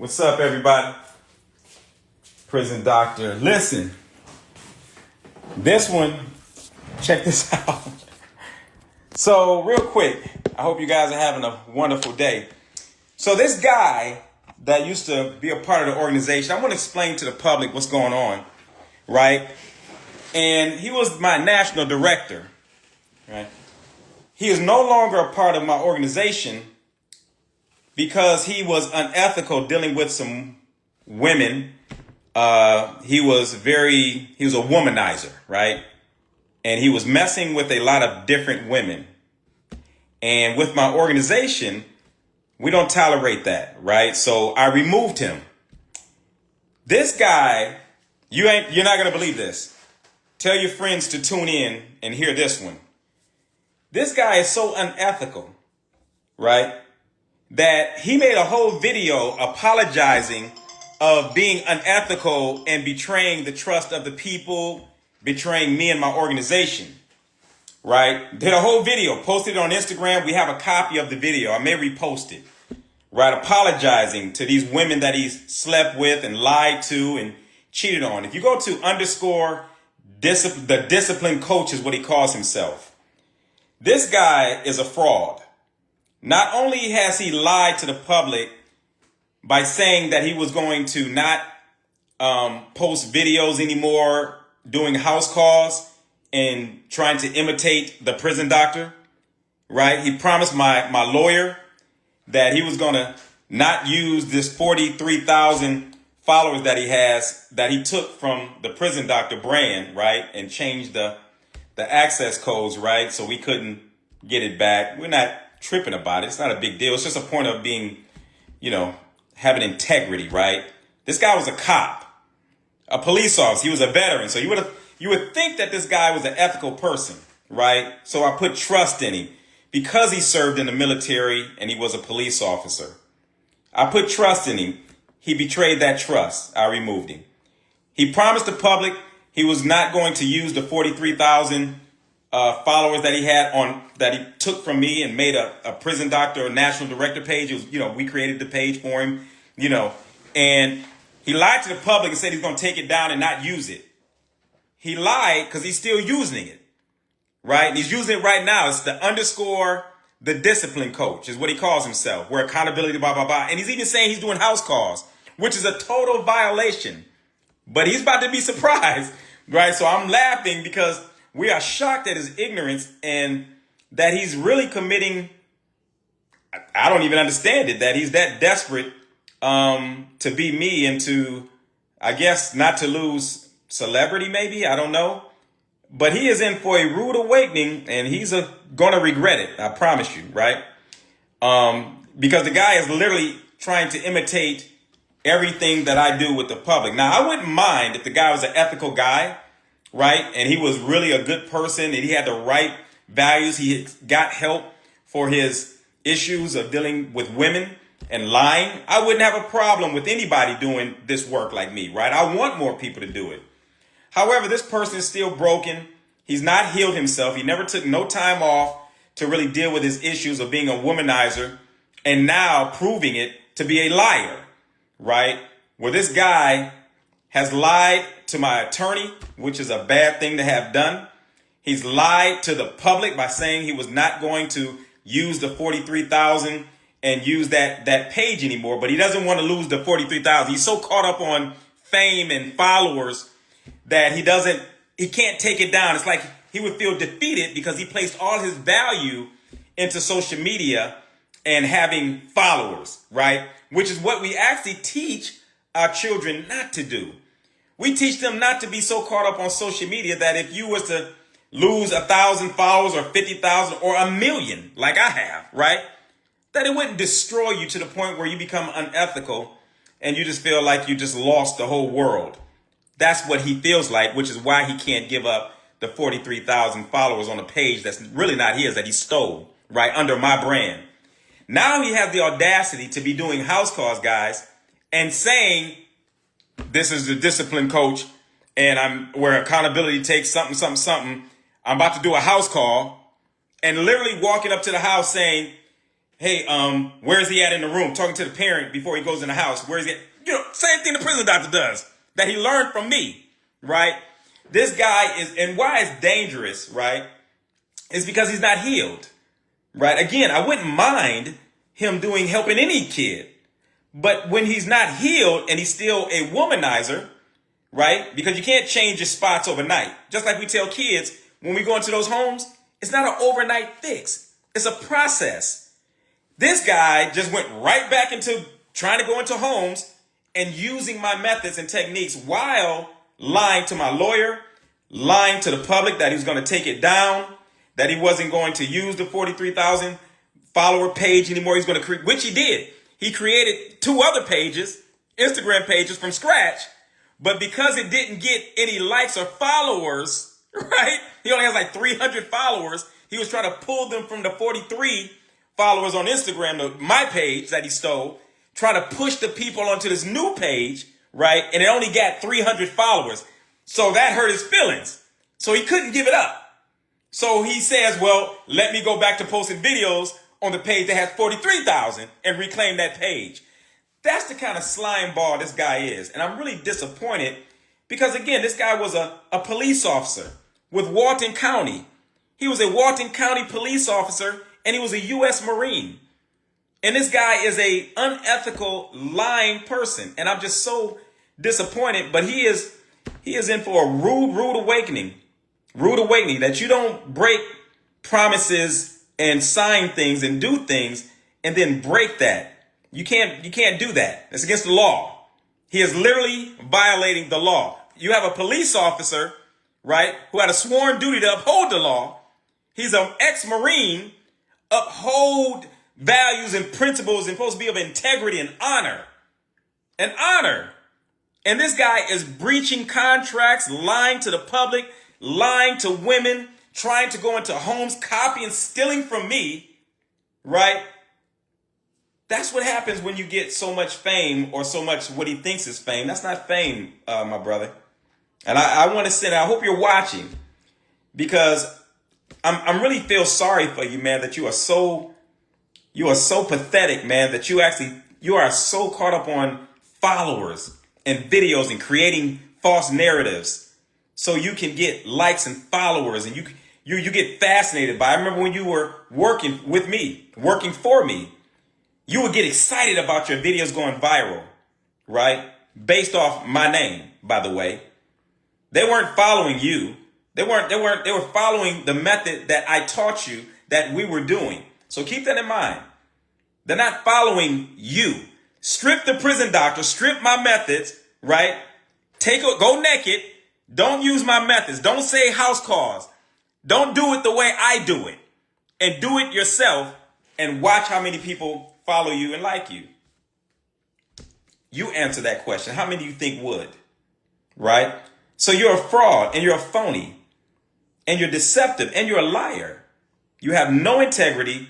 What's up, everybody? Prison Doctor. Listen, this one, check this out. So, real quick, I hope you guys are having a wonderful day. So, this guy that used to be a part of the organization, I want to explain to the public what's going on, right? And he was my national director, right? He is no longer a part of my organization because he was unethical dealing with some women. He was a womanizer, right? And he was messing with a lot of different women. And with my organization, we don't tolerate that, right? So I removed him. This guy, you're not gonna believe this. Tell your friends to tune in and hear this one. This guy is so unethical, right? That he made a whole video apologizing of being unethical and betraying the trust of the people, betraying me and my organization, right? Did a whole video, posted it on Instagram. We have a copy of the video. I may repost it, right? Apologizing to these women that he's slept with and lied to and cheated on. If you go to the discipline coach is what he calls himself. This guy is a fraud. Not only has he lied to the public by saying that he was going to not post videos anymore, doing house calls and trying to imitate the prison doctor, right? He promised my lawyer that he was going to not use this 43,000 followers that he has, that he took from the prison doctor brand, right? And changed the access codes, right? So we couldn't get it back. We're not tripping about it. It's not a big deal. It's just a point of being, having integrity, right? This guy was a cop, a police officer. He was a veteran. So you would think that this guy was an ethical person, right? So I put trust in him because he served in the military and he was a police officer. I put trust in him. He betrayed that trust. I removed him. He promised the public he was not going to use the 43,000 followers that he had that he took from me and made a prison doctor, a national director page. It was, we created the page for him, and he lied to the public and said he's going to take it down and not use it. He lied because he's still using it, right? And he's using it right now. It's the discipline coach is what he calls himself. Where accountability, blah, blah, blah. And he's even saying he's doing house calls, which is a total violation, but he's about to be surprised, right? So I'm laughing because we are shocked at his ignorance and that he's really committing. I don't even understand it, that he's that desperate to be me and to, I guess, not to lose celebrity, maybe. I don't know. But he is in for a rude awakening and he's going to regret it. I promise you, right? Because the guy is literally trying to imitate everything that I do with the public. Now, I wouldn't mind if the guy was an ethical guy, right? And he was really a good person and he had the right values. He got help for his issues of dealing with women and lying. I wouldn't have a problem with anybody doing this work like me, right? I want more people to do it. However, this person is still broken. He's not healed himself. He never took no time off to really deal with his issues of being a womanizer and now proving it to be a liar, right? Where this guy has lied to my attorney, which is a bad thing to have done. He's lied to the public by saying he was not going to use the 43,000 and use that page anymore, but he doesn't want to lose the 43,000. He's so caught up on fame and followers that he can't take it down. It's like he would feel defeated because he placed all his value into social media and having followers, right? Which is what we actually teach our children not to do. We teach them not to be so caught up on social media that if you was to lose 1,000 followers or 50,000 or 1,000,000 like I have, right? That it wouldn't destroy you to the point where you become unethical and you just feel like you just lost the whole world. That's what he feels like, which is why he can't give up the 43,000 followers on a page that's really not his, that he stole, right, under my brand. Now he has the audacity to be doing house calls, guys, and saying, this is the discipline coach, and where accountability takes something, something, something. I'm about to do a house call, and literally walking up to the house saying, hey, where's he at in the room? Talking to the parent before he goes in the house. Where is he at? You know, same thing the prison doctor does that he learned from me, right? This guy is, and why it's dangerous, right? Is because he's not healed, right? Again, I wouldn't mind him helping any kid, but when he's not healed and he's still a womanizer, right? Because you can't change your spots overnight. Just like we tell kids when we go into those homes, it's not an overnight fix. It's a process. This guy just went right back into trying to go into homes and using my methods and techniques while lying to my lawyer, lying to the public that he was going to take it down, that he wasn't going to use the 43,000 follower page anymore. He's going to create, which he did. He created 2 other pages, Instagram pages from scratch, but because it didn't get any likes or followers, right? He only has like 300 followers. He was trying to pull them from the 43 followers on Instagram, my page that he stole, trying to push the people onto this new page, right? And it only got 300 followers. So that hurt his feelings. So he couldn't give it up. So he says, well, let me go back to posting videos on the page that has 43,000 and reclaim that page. That's the kind of slime ball this guy is. And I'm really disappointed because, again, this guy was a police officer with Walton County. He was a Walton County police officer and he was a U.S. Marine. And this guy is a unethical, lying person. And I'm just so disappointed. But he is in for a rude awakening. Rude awakening that you don't break promises and sign things and do things and then break that. You can't do that. It's against the law. He is literally violating the law. You have a police officer, right, who had a sworn duty to uphold the law. He's an ex-Marine, uphold values and principles and supposed to be of integrity and honor. And honor. And this guy is breaching contracts, lying to the public, lying to women, trying to go into homes, copying, stealing from me, right? That's what happens when you get so much fame or so much what he thinks is fame. That's not fame, my brother. And I want to say that I hope you're watching because I'm really feel sorry for you, man, that you are so pathetic, man, that you are so caught up on followers and videos and creating false narratives so you can get likes and followers and you get fascinated by. I remember when you were working with me, working for me, you would get excited about your videos going viral, right? Based off my name, by the way. They weren't following you. They were following the method that I taught you that we were doing. So keep that in mind. They're not following you. Strip the prison doctor, strip my methods, right? Go naked. Don't use my methods. Don't say house calls. Don't do it the way I do it. And do it yourself and watch how many people follow you and like you. You answer that question. How many do you think would? Right? So you're a fraud and you're a phony and you're deceptive and you're a liar. You have no integrity.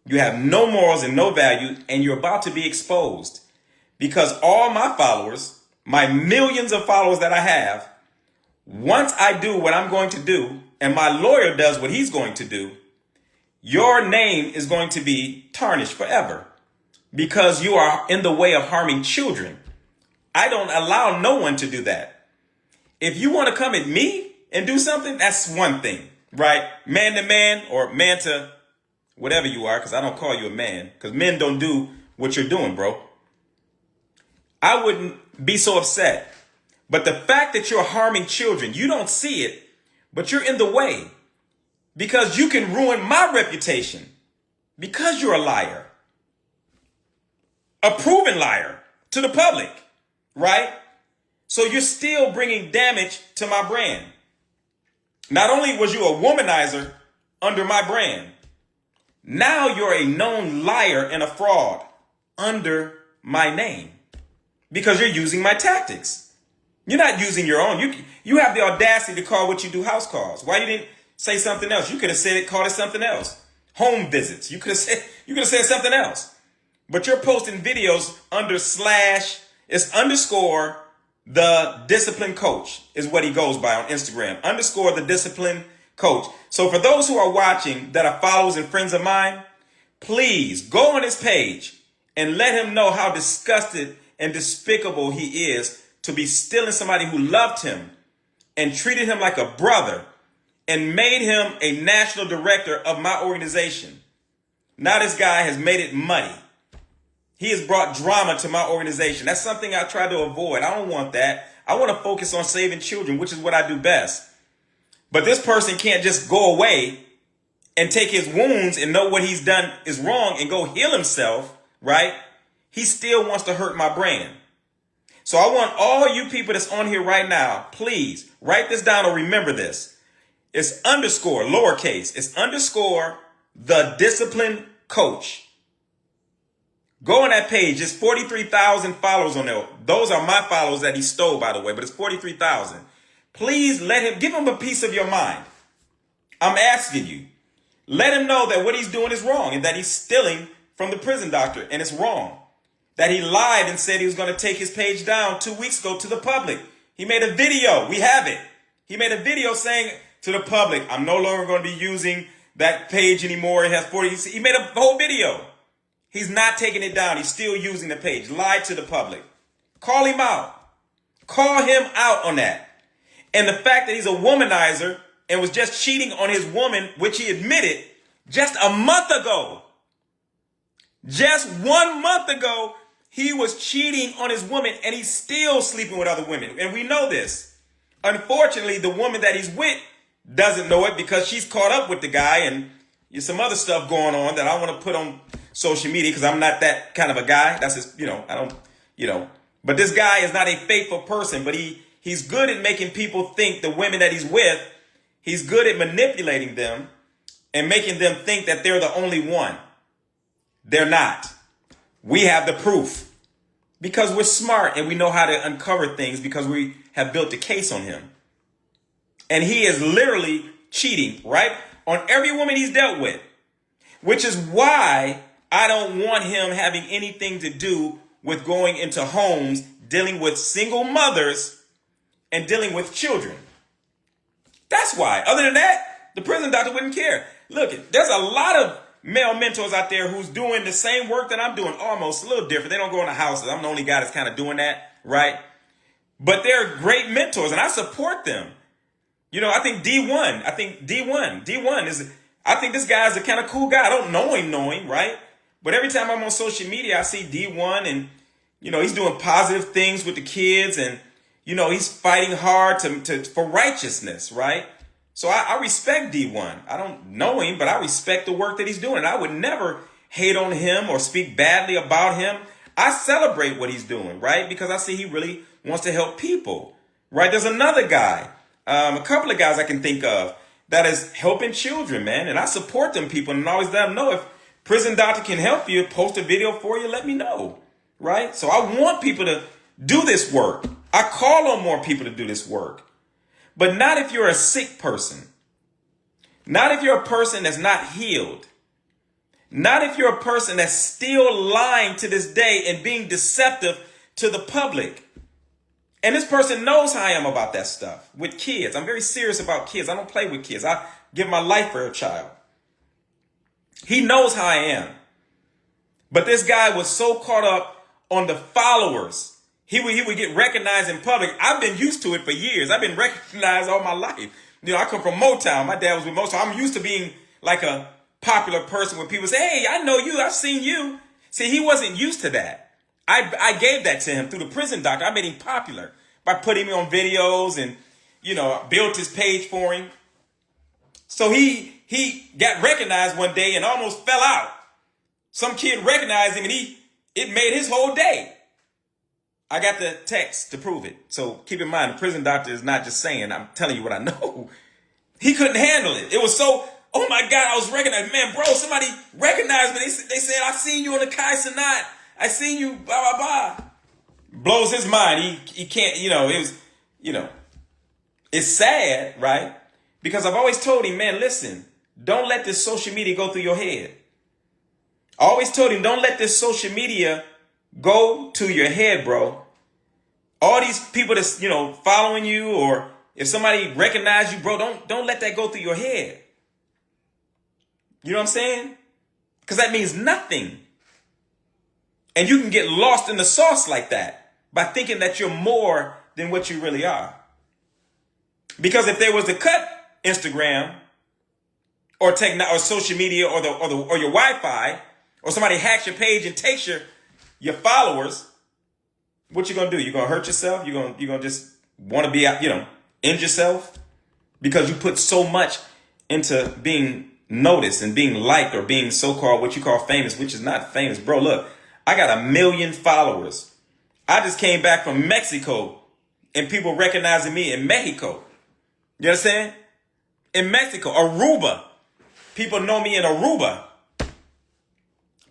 You have no morals and no value, and you're about to be exposed because all my followers, my millions of followers that I have, once I do what I'm going to do and my lawyer does what he's going to do, your name is going to be tarnished forever because you are in the way of harming children. I don't allow no one to do that. If you want to come at me and do something, that's one thing, right? Man to man or man to whatever you are, because I don't call you a man, because men don't do what you're doing, bro. I wouldn't be so upset. But the fact that you're harming children, you don't see it, but you're in the way because you can ruin my reputation because you're a liar, a proven liar to the public, right? So you're still bringing damage to my brand. Not only was you a womanizer under my brand, now you're a known liar and a fraud under my name because you're using my tactics. You're not using your own. You have the audacity to call what you do house calls. Why you didn't say something else? You could have called it something else. Home visits. You could have said something else. But you're posting videos it's underscore the discipline coach is what he goes by on Instagram. Underscore the discipline coach. So for those who are watching that are followers and friends of mine, please go on his page and let him know how disgusted and despicable he is to be stealing somebody who loved him and treated him like a brother and made him a national director of my organization. Now this guy has made it muddy. He has brought drama to my organization. That's something I try to avoid. I don't want that. I want to focus on saving children, which is what I do best. But this person can't just go away and take his wounds and know what he's done is wrong and go heal himself, right? He still wants to hurt my brand. So I want all you people that's on here right now, please write this down or remember this. It's underscore, lowercase. It's underscore the discipline coach. Go on that page. It's 43,000 followers on there. Those are my followers that he stole, by the way, but it's 43,000. Please give him a piece of your mind. I'm asking you. Let him know that what he's doing is wrong and that he's stealing from the prison doctor and it's wrong. That he lied and said he was going to take his page down 2 weeks ago to the public. He made a video. We have it. He made a video saying to the public, I'm no longer going to be using that page anymore. It has 40. He made a whole video. He's not taking it down. He's still using the page. Lied to the public. Call him out. Call him out on that. And the fact that he's a womanizer and was just cheating on his woman, which he admitted just a month ago. Just 1 month ago, he was cheating on his woman and he's still sleeping with other women. And we know this. Unfortunately, the woman that he's with doesn't know it because she's caught up with the guy and there's some other stuff going on that I want to put on social media because I'm not that kind of a guy. That's just, but this guy is not a faithful person, but he's good at making people think the women that he's with, he's good at manipulating them and making them think that they're the only one. They're not. We have the proof because we're smart and we know how to uncover things because we have built a case on him. And he is literally cheating, right, on every woman he's dealt with, which is why I don't want him having anything to do with going into homes, dealing with single mothers and dealing with children. That's why. Other than that, the prison doctor wouldn't care. Look, there's a lot of male mentors out there who's doing the same work that I'm doing, almost a little different. They don't go into houses. I'm the only guy that's kind of doing that, right? But they're great mentors and I support them. I think D1 I think this guy's a kind of cool guy. I don't know him, right? But every time I'm on social media, I see D1 and, he's doing positive things with the kids and, he's fighting hard for righteousness, right? So I respect D1. I don't know him, but I respect the work that he's doing. And I would never hate on him or speak badly about him. I celebrate what he's doing, right? Because I see he really wants to help people, right? There's another guy, a couple of guys I can think of that is helping children, man. And I support them people and always let them know if prison doctor can help you, post a video for you, let me know, right? So I want people to do this work. I call on more people to do this work. But not if you're a sick person. Not if you're a person that's not healed. Not if you're a person that's still lying to this day and being deceptive to the public. And this person knows how I am about that stuff with kids. I'm very serious about kids. I don't play with kids. I give my life for a child. He knows how I am. But this guy was so caught up on the followers. He would get recognized in public. I've been used to it for years. I've been recognized all my life. I come from Motown. My dad was with Motown. I'm used to being like a popular person when people say, hey, I know you. I've seen you. See, he wasn't used to that. I gave that to him through the prison doctor. I made him popular by putting me on videos and, built his page for him. So he got recognized one day and almost fell out. Some kid recognized him and it made his whole day. I got the text to prove it. So keep in mind, the prison doctor is not just saying, I'm telling you what I know. He couldn't handle it. It was so, oh my God, I was recognized. Man, bro, somebody recognized me. They said, I seen you on the Kai Sanat. I seen you, blah, blah, blah. Blows his mind. He can't, it's sad, right? Because I've always told him, man, listen, don't let this social media go through your head. I always told him, don't let this social media go to your head, bro. All these people that's, following you, or if somebody recognize you, bro, don't let that go through your head. You know what I'm saying? because that means nothing. And you can get lost in the sauce like that by thinking that you're more than what you really are. Because if they was to cut Instagram or social media or your Wi-Fi, or somebody hacks your page and takes your followers, what you gonna do? You gonna hurt yourself? You gonna just want to be out, end yourself because you put so much into being noticed and being liked or being so-called what you call famous, which is not famous, bro. Look, I got 1 million followers. I just came back from Mexico and people recognizing me in Mexico. You understand? In Mexico, Aruba. People know me in Aruba.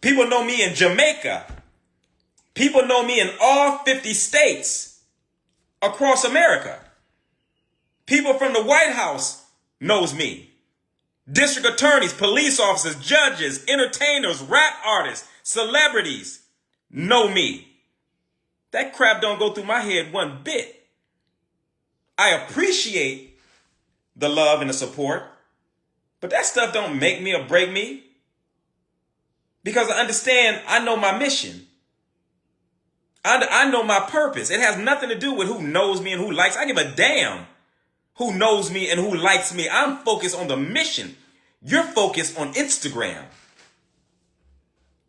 People know me in Jamaica. People know me in all 50 states across America. People from the White House knows me. District attorneys, police officers, judges, entertainers, rap artists, celebrities know me. That crap don't go through my head one bit. I appreciate the love and the support, but that stuff don't make me or break me, because I understand, I know my mission. I know my purpose. It has nothing to do with who knows me and who likes. I give a damn who knows me and who likes me. I'm focused on the mission. You're focused on Instagram.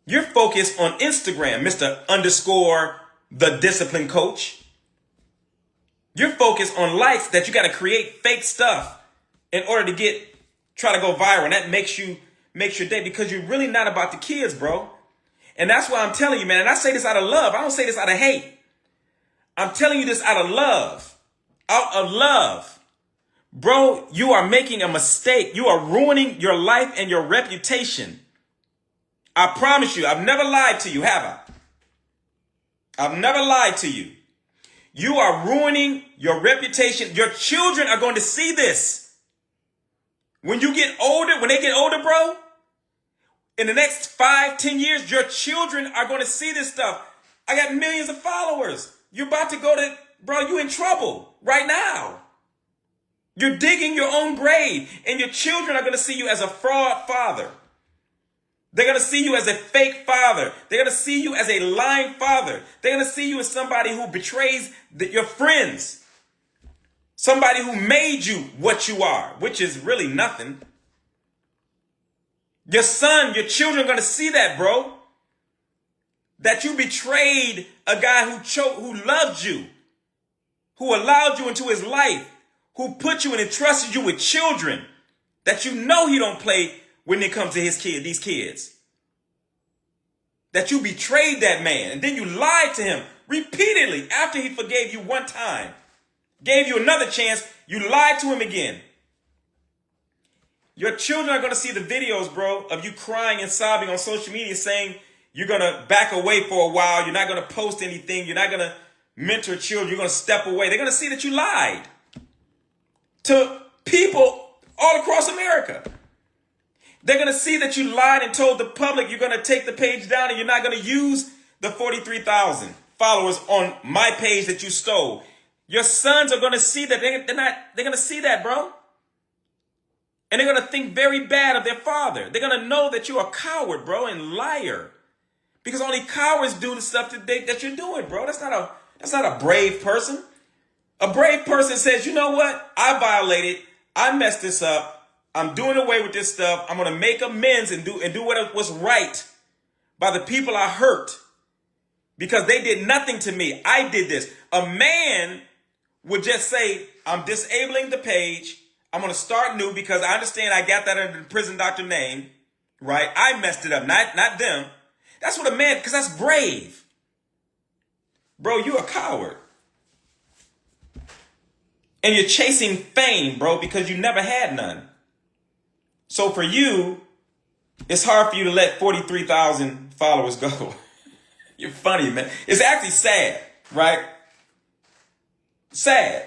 You're focused on Instagram, Mr. _ the discipline coach. You're focused on likes, that you got to create fake stuff in order to try to go viral. And that makes your day, because you're really not about the kids, bro. And that's why I'm telling you, man, and I say this out of love. I don't say this out of hate. I'm telling you this out of love. Out of love. Bro, you are making a mistake. You are ruining your life and your reputation. I promise you, I've never lied to you, have I? I've never lied to you. You are ruining your reputation. Your children are going to see this. When they get older, bro, in the next 5, 10 years, your children are going to see this stuff. I got millions of followers. You're about to bro, you in trouble right now. You're digging your own grave, and your children are going to see you as a fraud father. They're going to see you as a fake father. They're going to see you as a lying father. They're going to see you as somebody who betrays your friends. Somebody who made you what you are, which is really nothing. Your children are going to see that, bro. That you betrayed a guy who loved you, who allowed you into his life, who put you and entrusted you with children that you know he don't play when it comes to these kids. That you betrayed that man, and then you lied to him repeatedly after he forgave you one time. Gave you another chance, you lied to him again. Your children are going to see the videos, bro, of you crying and sobbing on social media saying you're going to back away for a while. You're not going to post anything. You're not going to mentor children. You're going to step away. They're going to see that you lied to people all across America. They're going to see that you lied and told the public you're going to take the page down and you're not going to use the 43,000 followers on my page that you stole. Your sons are going to see that. They're going to see that, bro. And they're going to think very bad of their father. They're going to know that you're a coward, bro, and liar. Because only cowards do the stuff that you're doing, bro. That's not a brave person. A brave person says, you know what? I violated. I messed this up. I'm doing away with this stuff. I'm going to make amends and do what was right by the people I hurt. Because they did nothing to me. I did this. A man would just say, I'm disabling the page. I'm going to start new because I understand I got that under the prison doctor name, right? I messed it up, not them. That's what a man, because that's brave. Bro, you're a coward. And you're chasing fame, bro, because you never had none. So for you, it's hard for you to let 43,000 followers go. You're funny, man. It's actually sad, right? Sad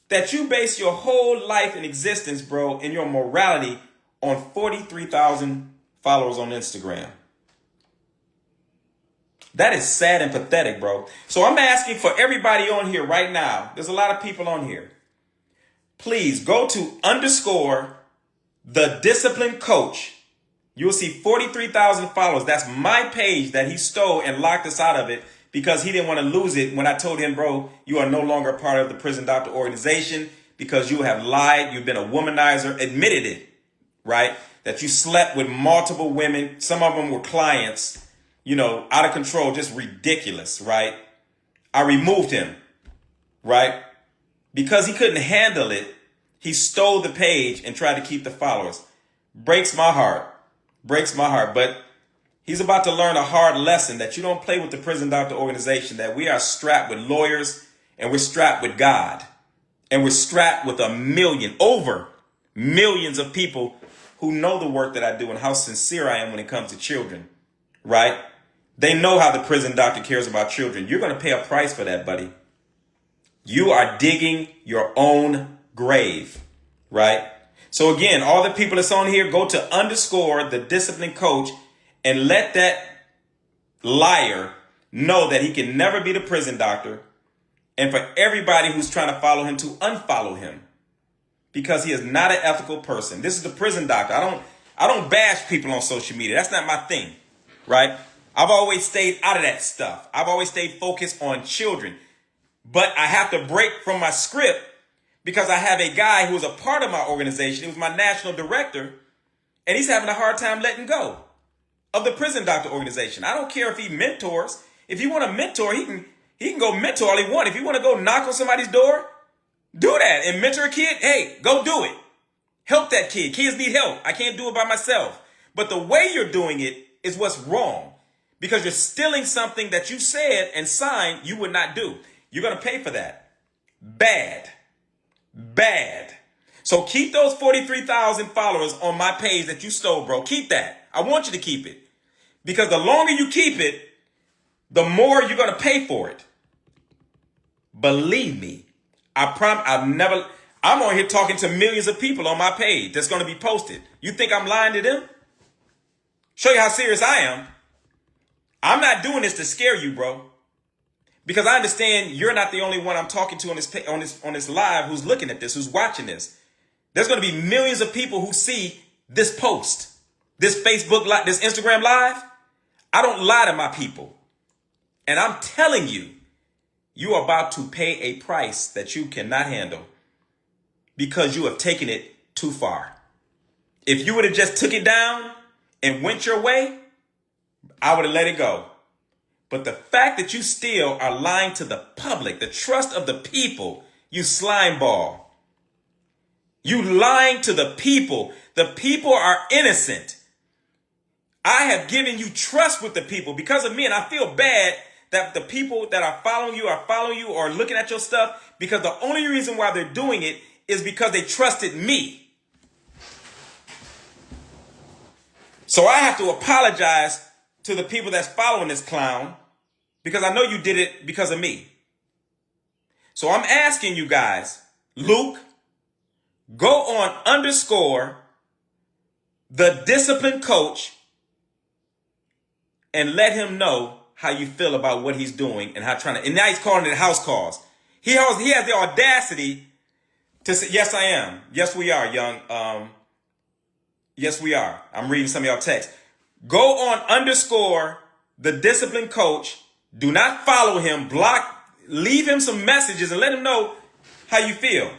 that you base your whole life and existence, bro, and your morality on 43,000 followers on Instagram. That is sad and pathetic, bro. So I'm asking for everybody on here right now. There's a lot of people on here. Please go to _ the discipline coach You'll see 43,000 followers. That's my page that he stole and locked us out of it because he didn't want to lose it when I told him, bro, you are no longer part of the Prison Doctor organization because you have lied. You've been a womanizer, admitted it, right? That you slept with multiple women. Some of them were clients, out of control, just ridiculous, right? I removed him, right? Because he couldn't handle it. He stole the page and tried to keep the followers. Breaks my heart. But he's about to learn a hard lesson that you don't play with the Prison Doctor organization, that we are strapped with lawyers and we're strapped with God. And we're strapped with over millions of people who know the work that I do and how sincere I am when it comes to children, right? They know how the Prison Doctor cares about children. You're going to pay a price for that, buddy. You are digging your own grave, right? So again, all the people that's on here, go to _ the discipline coach and let that liar know that he can never be the Prison Doctor. And for everybody who's trying to follow him to unfollow him because he is not an ethical person. This is the Prison Doctor. I don't bash people on social media. That's not my thing, right? I've always stayed out of that stuff. I've always stayed focused on children. But I have to break from my script because I have a guy who is a part of my organization. He was my national director, and he's having a hard time letting go of the Prison Doctor organization. I don't care if he mentors. If you want to mentor, he can go mentor all he wants. If you want to go knock on somebody's door, do that and mentor a kid. Hey, go do it. Help that kid. Kids need help. I can't do it by myself. But the way you're doing it is what's wrong because you're stealing something that you said and signed you would not do. You're going to pay for that. Bad. So keep those 43,000 followers on my page that you stole, bro. Keep that. I want you to keep it. Because the longer you keep it, the more you're going to pay for it. Believe me. I'm on here talking to millions of people on my page that's going to be posted. You think I'm lying to them? Show you how serious I am. I'm not doing this to scare you, bro. Because I understand you're not the only one I'm talking to on this live who's looking at this, who's watching this. There's going to be millions of people who see this post, this Facebook Live, this Instagram Live. I don't lie to my people. And I'm telling you, you are about to pay a price that you cannot handle because you have taken it too far. If you would have just took it down and went your way, I would have let it go. But the fact that you still are lying to the public, the trust of the people, you slime ball. You lying to the people. The people are innocent. I have given you trust with the people because of me, and I feel bad that the people that are following you or looking at your stuff because the only reason why they're doing it is because they trusted me. So I have to apologize to the people that's following this clown because I know you did it because of me. So I'm asking you guys, Luke, go on _ the discipline coach and let him know how you feel about what he's doing and and now he's calling it house calls. He has the audacity to say, yes, I am. Yes, we are, young. Yes, we are. I'm reading some of y'all texts. Go on _ the discipline coach. Do not follow him, block, leave him some messages and let him know how you feel.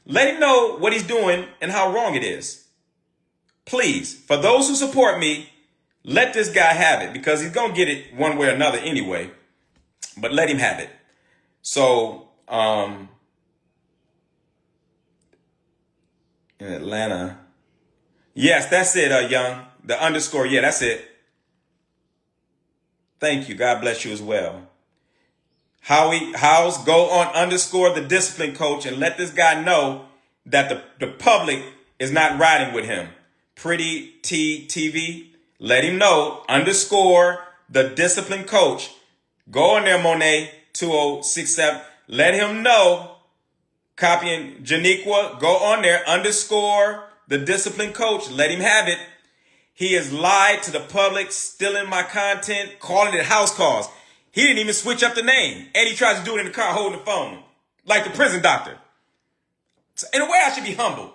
Let him know what he's doing and how wrong it is. Please, for those who support me, let this guy have it because he's going to get it one way or another anyway. But let him have it. So, in Atlanta. Yes, that's it, young. The _ yeah, that's it. Thank you. God bless you as well. House, go on _ the discipline coach and let this guy know that the public is not riding with him. Pretty T TV, let him know _ the discipline coach. Go on there, Monet 2067. Let him know. Copying Janiqua, go on there _ the discipline coach. Let him have it. He has lied to the public, stealing my content, calling it house calls. He didn't even switch up the name. And he tries to do it in the car holding the phone. Like the Prison Doctor. So in a way, I should be humble.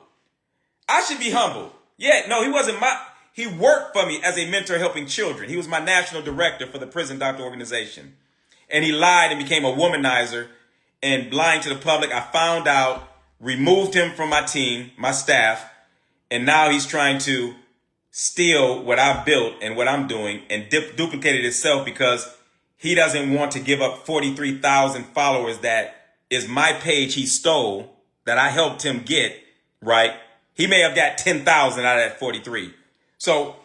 Yeah, no, he He worked for me as a mentor helping children. He was my national director for the Prison Doctor organization. And he lied and became a womanizer and lying to the public. I found out, removed him from my team, my staff, and now he's trying to steal what I built and what I'm doing and duplicate it himself because he doesn't want to give up 43,000 followers that is my page he stole that I helped him get, right? He may have got 10,000 out of that 43. So,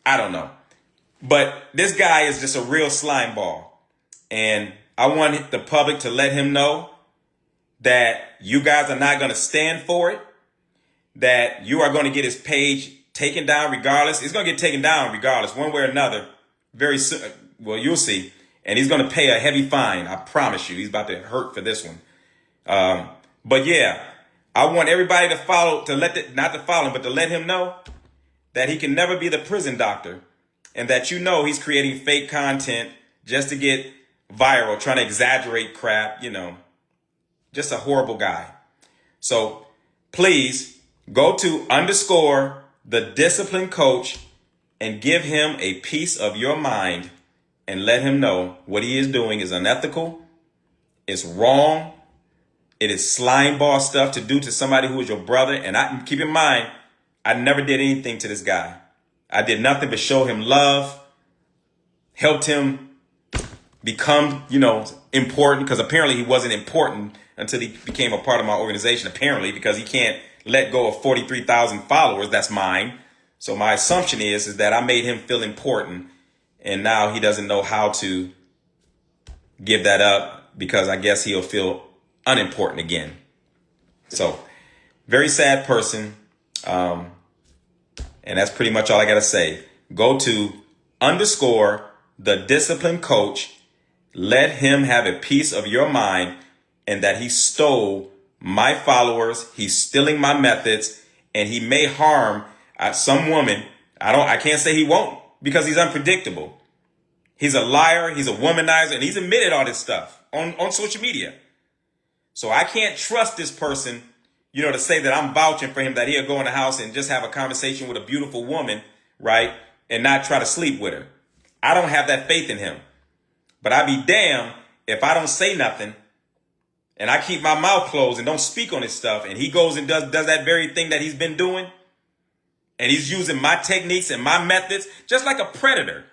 I don't know. But this guy is just a real slime ball. And I want the public to let him know that you guys are not going to stand for it, that you are going to get his page taken down regardless. It's going to get taken down regardless, one way or another, very soon. Well, you'll see. And he's going to pay a heavy fine. I promise you. He's about to hurt for this one. But yeah, I want everybody to follow, not to follow him, but to let him know that he can never be the prison doctor and that he's creating fake content just to get viral, trying to exaggerate crap, just a horrible guy. So please go to _thedisciplinecoach and give him a piece of your mind and let him know what he is doing is unethical, it's wrong, it is slime ball stuff to do to somebody who is your brother. And keep in mind, I never did anything to this guy. I did nothing but show him love, helped him become, important, because apparently he wasn't important until he became a part of my organization, apparently, because he can't let go of 43,000 followers. That's mine. So my assumption is that I made him feel important, and now he doesn't know how to give that up because I guess he'll feel unimportant again. So very sad person. And that's pretty much all I got to say. Go to _thedisciplinecoach. Let him have a piece of your mind and that he stole my followers. He's stealing my methods and he may harm some woman. I can't say he won't because he's unpredictable. He's a liar. He's a womanizer and he's admitted all this stuff on social media. So I can't trust this person, to say that I'm vouching for him, that he'll go in the house and just have a conversation with a beautiful woman, right? And not try to sleep with her. I don't have that faith in him. But I'd be damned if I don't say nothing and I keep my mouth closed and don't speak on his stuff. And he goes and does that very thing that he's been doing. And he's using my techniques and my methods, just like a predator.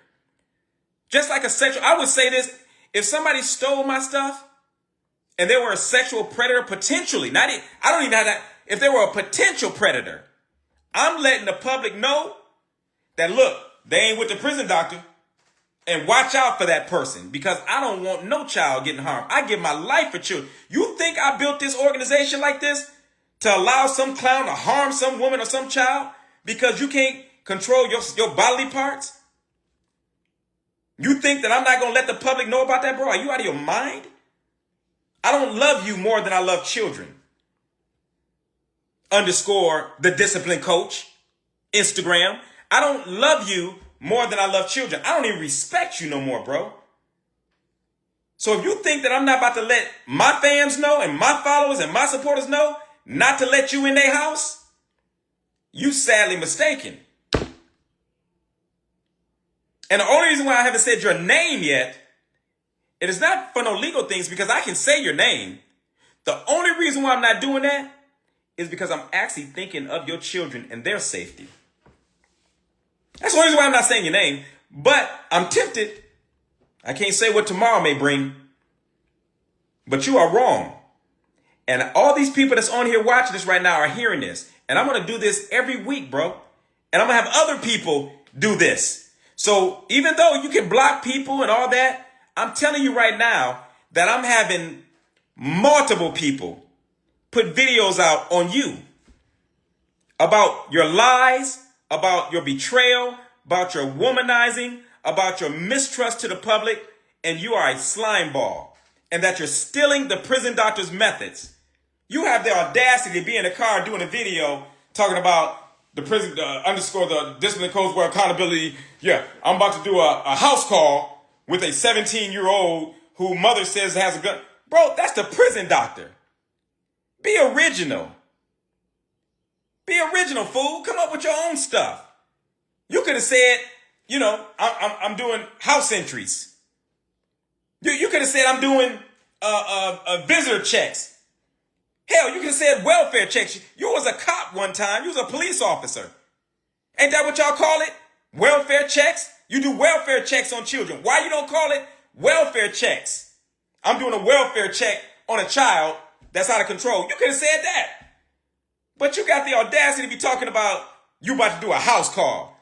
Just like a sexual. I would say this, if somebody stole my stuff, and they were a sexual predator, potentially, I don't even have that. If they were a potential predator, I'm letting the public know that, look, they ain't with the prison doctor and watch out for that person because I don't want no child getting harmed. I give my life for children. You think I built this organization like this to allow some clown to harm some woman or some child because you can't control your bodily parts? You think that I'm not going to let the public know about that, bro? Are you out of your mind? I don't love you more than I love children. _thedisciplinecoach, Instagram. I don't love you more than I love children. I don't even respect you no more, bro. So if you think that I'm not about to let my fans know and my followers and my supporters know not to let you in their house, you sadly mistaken. And the only reason why I haven't said your name yet, it is not for no legal things because I can say your name. The only reason why I'm not doing that is because I'm actually thinking of your children and their safety. That's the only reason why I'm not saying your name. But I'm tempted. I can't say what tomorrow may bring. But you are wrong. And all these people that's on here watching this right now are hearing this. And I'm going to do this every week, bro. And I'm going to have other people do this. So even though you can block people and all that, I'm telling you right now that I'm having multiple people put videos out on you about your lies, about your betrayal, about your womanizing, about your mistrust to the public, and you are a slime ball, and that you're stealing the prison doctor's methods. You have the audacity to be in a car doing a video talking about the prison, the discipline coach where accountability. Yeah, I'm about to do a house call with a 17-year-old who mother says has a gun. Bro, that's the prison doctor. Be original. Be original, fool. Come up with your own stuff. You could have said, you know, I'm doing house entries. You could have said I'm doing visitor checks. Hell, you could have said welfare checks. You was a cop one time. You was a police officer. Ain't that what y'all call it? Welfare checks? You do welfare checks on children. Why you don't call it welfare checks? I'm doing a welfare check on a child that's out of control. You could have said that. But you got the audacity to be talking about you about to do a house call.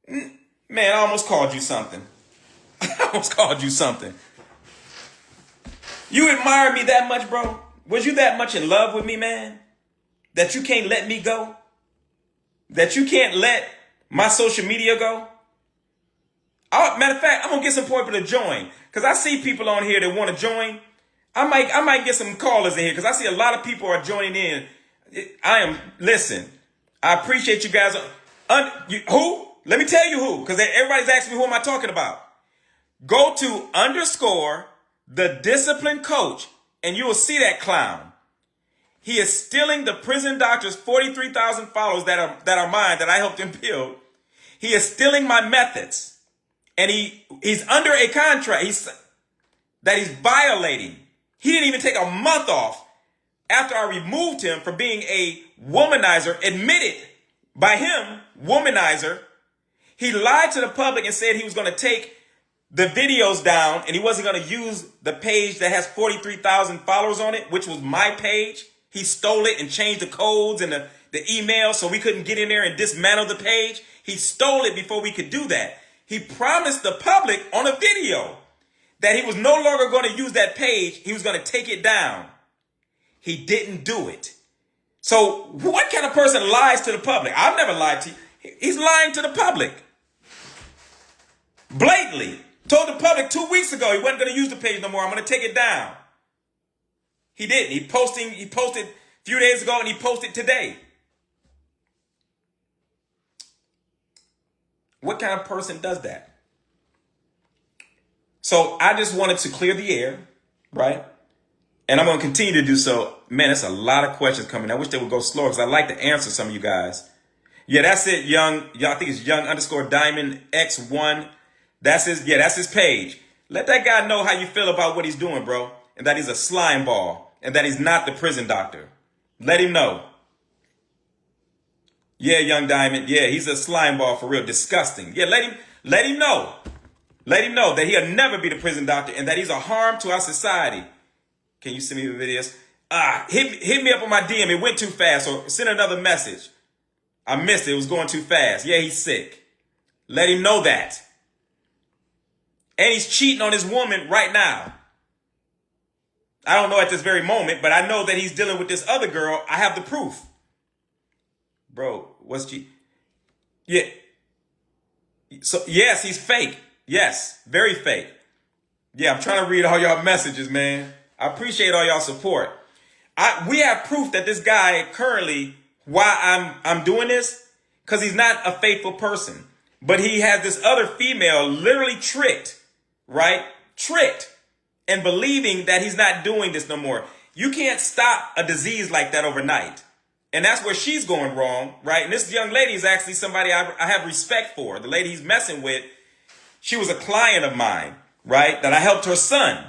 Man, I almost called you something. I almost called you something. You admire me that much, bro? Was you that much in love with me, man? That you can't let me go? That you can't let my social media go? Matter of fact, I'm going to get some people to join. Because I see people on here that want to join. I might get some callers in here because I see a lot of people are joining in. Listen, I appreciate you guys. Who? Let me tell you who, because everybody's asking me who am I talking about. Go to _thedisciplinecoach and you will see that clown. He is stealing the prison doctor's 43,000 followers that are mine, that I helped him build. He is stealing my methods. And he's under a contract that he's violating. He didn't even take a month off after I removed him for being a womanizer, admitted by him, womanizer. He lied to the public and said he was going to take the videos down and he wasn't going to use the page that has 43,000 followers on it, which was my page. He stole it and changed the codes and the email so we couldn't get in there and dismantle the page. He stole it before we could do that. He promised the public on a video that he was no longer going to use that page. He was going to take it down. He didn't do it. So what kind of person lies to the public? I've never lied to you. He's lying to the public. Blatantly. Told the public 2 weeks ago he wasn't going to use the page no more. I'm going to take it down. He didn't. He posted a few days ago and he posted today. What kind of person does that? So I just wanted to clear the air, right? And I'm going to continue to do so. Man, there's a lot of questions coming. I wish they would go slower because I'd like to answer some of you guys. Yeah, that's it, Young. I think it's Young_Diamond X1. That's his page. Let that guy know how you feel about what he's doing, bro. And that he's a slime ball. And that he's not the prison doctor. Let him know. Yeah, Young Diamond. Yeah, he's a slime ball for real. Disgusting. Yeah, let him know. Let him know that he'll never be the prison doctor and that he's a harm to our society. Can you send me the videos? Hit me up on my DM. It went too fast. Or send another message. I missed it. It was going too fast. Yeah, he's sick. Let him know that. And he's cheating on his woman right now. I don't know at this very moment, but I know that he's dealing with this other girl. I have the proof. Bro, what's she? Yeah. So, yes, he's fake. Yes, very fake. Yeah, I'm trying to read all y'all messages, man. I appreciate all y'all support. We have proof that this guy currently, why I'm doing this, because he's not a faithful person. But he has this other female literally tricked, right? Tricked and believing that he's not doing this no more. You can't stop a disease like that overnight. And that's where she's going wrong, right? And this young lady is actually somebody I have respect for. The lady he's messing with, she was a client of mine, right? That I helped her son,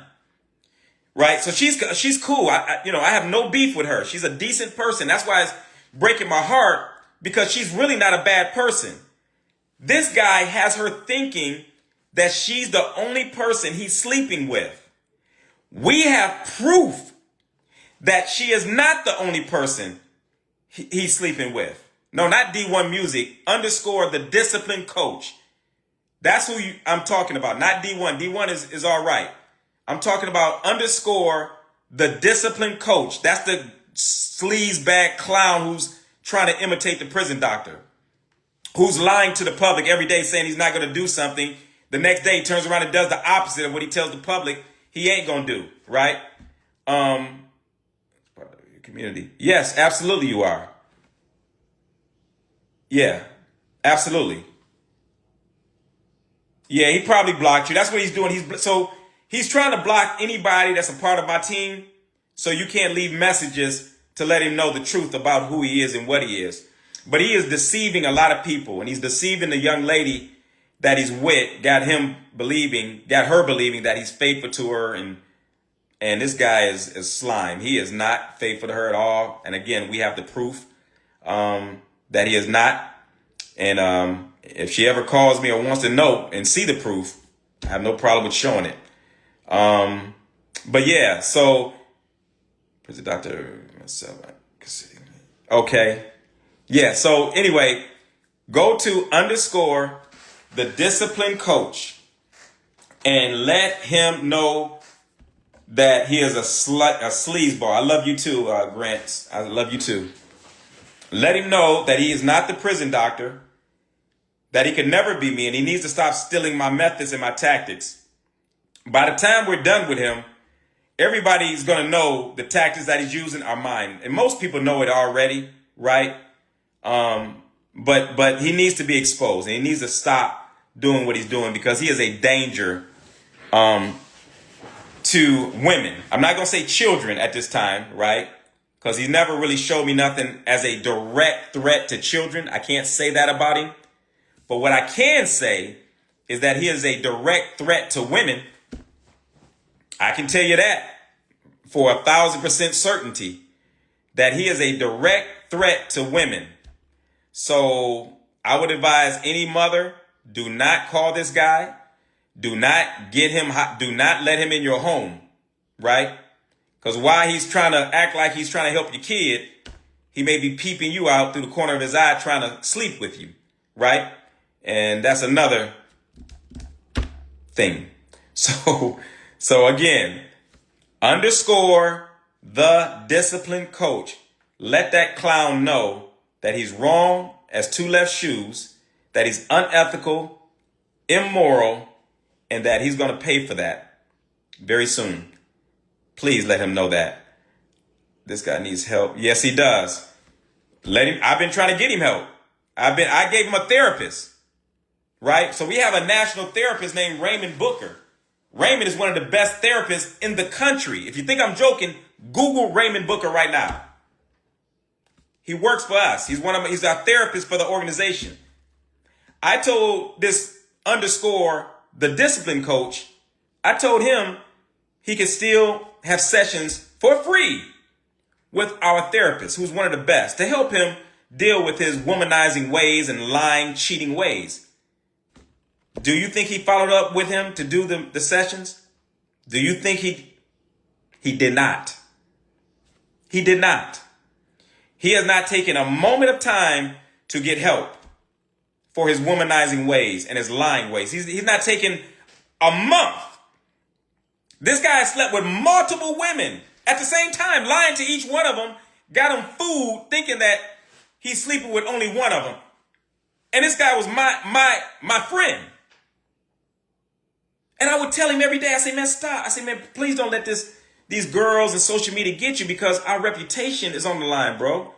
right? So she's cool. I have no beef with her. She's a decent person. That's why it's breaking my heart, because she's really not a bad person. This guy has her thinking that she's the only person he's sleeping with. We have proof that she is not the only person he's sleeping with. No, not D1 Music, _thedisciplinecoach. That's who I'm talking about, not D1. D1 is all right. I'm talking about _thedisciplinecoach. That's the sleazebag clown who's trying to imitate the prison doctor, who's lying to the public every day saying he's not going to do something. The next day he turns around and does the opposite of what he tells the public he ain't going to do, right? Community. Yes, absolutely you are. Yeah, absolutely. Yeah, he probably blocked you. That's what he's doing. He's trying to block anybody that's a part of my team so you can't leave messages to let him know the truth about who he is and what he is. But he is deceiving a lot of people, and he's deceiving the young lady that he's with, got her believing that he's faithful to her, and this guy is slime. He is not faithful to her at all. And again, we have the proof that he is not. And if she ever calls me or wants to know and see the proof, I have no problem with showing it. But yeah, so Dr. Okay. Yeah, so anyway, go to _ the discipline coach and let him know that he is a sleazeball. I love you too, Grant. I love you too. Let him know that he is not the prison doctor, that he can never be me, and he needs to stop stealing my methods and my tactics. By the time we're done with him, everybody's going to know the tactics that he's using are mine. And most people know it already, right? But he needs to be exposed, and he needs to stop doing what he's doing, because he is a danger to women. I'm not going to say children at this time, right? Because he never really showed me nothing as a direct threat to children. I can't say that about him. But what I can say is that he is a direct threat to women. I can tell you that for 1,000% certainty, that he is a direct threat to women. So I would advise any mother, do not call this guy. Do not do not let him in your home, right? Because while he's trying to act like he's trying to help your kid, he may be peeping you out through the corner of his eye trying to sleep with you, right? And that's another thing. So again, _ the discipline coach. Let that clown know that he's wrong as two left shoes, that he's unethical, immoral, and that he's going to pay for that very soon. Please let him know that. This guy needs help. Yes, he does. Let him. I've been trying to get him help. I gave him a therapist, right? So we have a national therapist named Raymond Booker. Raymond is one of the best therapists in the country. If you think I'm joking, Google Raymond Booker right now. He works for us. He's our therapist for the organization. I told this _ the discipline coach, I told him he could still have sessions for free with our therapist, who's one of the best, to help him deal with his womanizing ways and lying, cheating ways. Do you think he followed up with him to do the sessions? Do you think he did not? He did not. He has not taken a moment of time to get help for his womanizing ways and his lying ways. He's not taken a month. This guy slept with multiple women at the same time, lying to each one of them, got him food, thinking that he's sleeping with only one of them. And this guy was my friend. And I would tell him every day, I say, man, stop. I say, man, please don't let these girls and social media get you, because our reputation is on the line, bro.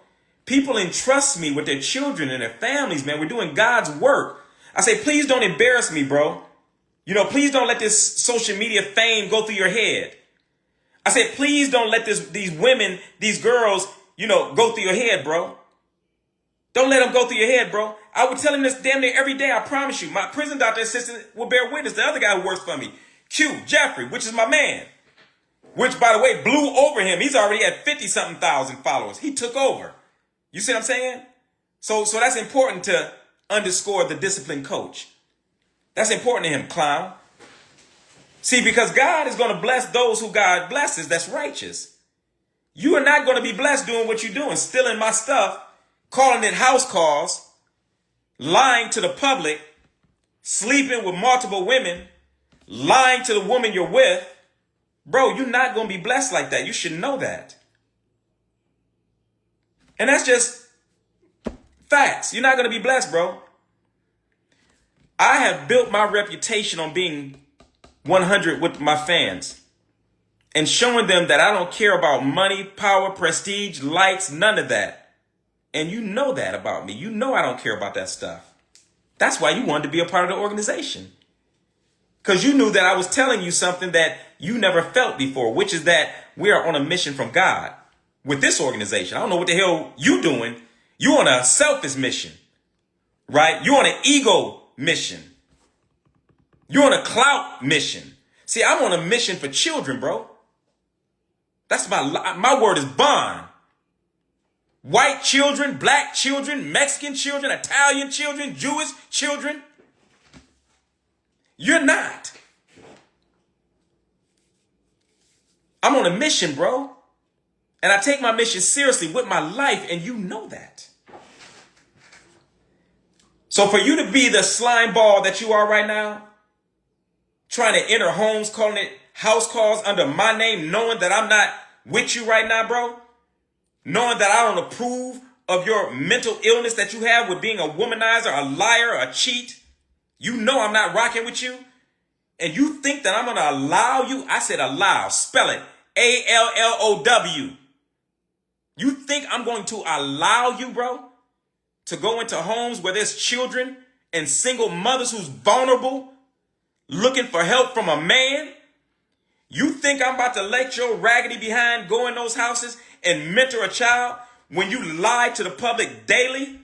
People entrust me with their children and their families, man. We're doing God's work. I say, please don't embarrass me, bro. Please don't let this social media fame go through your head. I said, please don't let these women, these girls, go through your head, bro. Don't let them go through your head, bro. I would tell him this damn near every day, I promise you. My prison doctor assistant will bear witness. The other guy who works for me, Jeffrey, which is my man, which, by the way, blew over him. He's already at 50-something thousand followers. He took over. You see what I'm saying? So that's important to _ the discipline coach. That's important to him, clown. See, because God is going to bless those who God blesses. That's righteous. You are not going to be blessed doing what you're doing, stealing my stuff, calling it house calls, lying to the public, sleeping with multiple women, lying to the woman you're with. Bro, you're not going to be blessed like that. You should know that. And that's just facts. You're not going to be blessed, bro. I have built my reputation on being 100 with my fans and showing them that I don't care about money, power, prestige, likes, none of that. And you know that about me. You know I don't care about that stuff. That's why you wanted to be a part of the organization. Because you knew that I was telling you something that you never felt before, which is that we are on a mission from God with this organization. I don't know what the hell you doing You on a selfish mission, right? You on an ego mission. You on a clout mission. See, I'm on a mission for children, bro. That's my word is bond. White children, black children, Mexican children, Italian children, Jewish children. You're not. I'm on a mission, bro. And I take my mission seriously with my life, and you know that. So for you to be the slime ball that you are right now, trying to enter homes, calling it house calls under my name, knowing that I'm not with you right now, bro, knowing that I don't approve of your mental illness that you have with being a womanizer, a liar, a cheat, you know I'm not rocking with you, and you think that I'm going to allow you, I said allow, spell it, ALLOW. You think I'm going to allow you, bro, to go into homes where there's children and single mothers who's vulnerable, looking for help from a man? You think I'm about to let your raggedy behind go in those houses and mentor a child when you lie to the public daily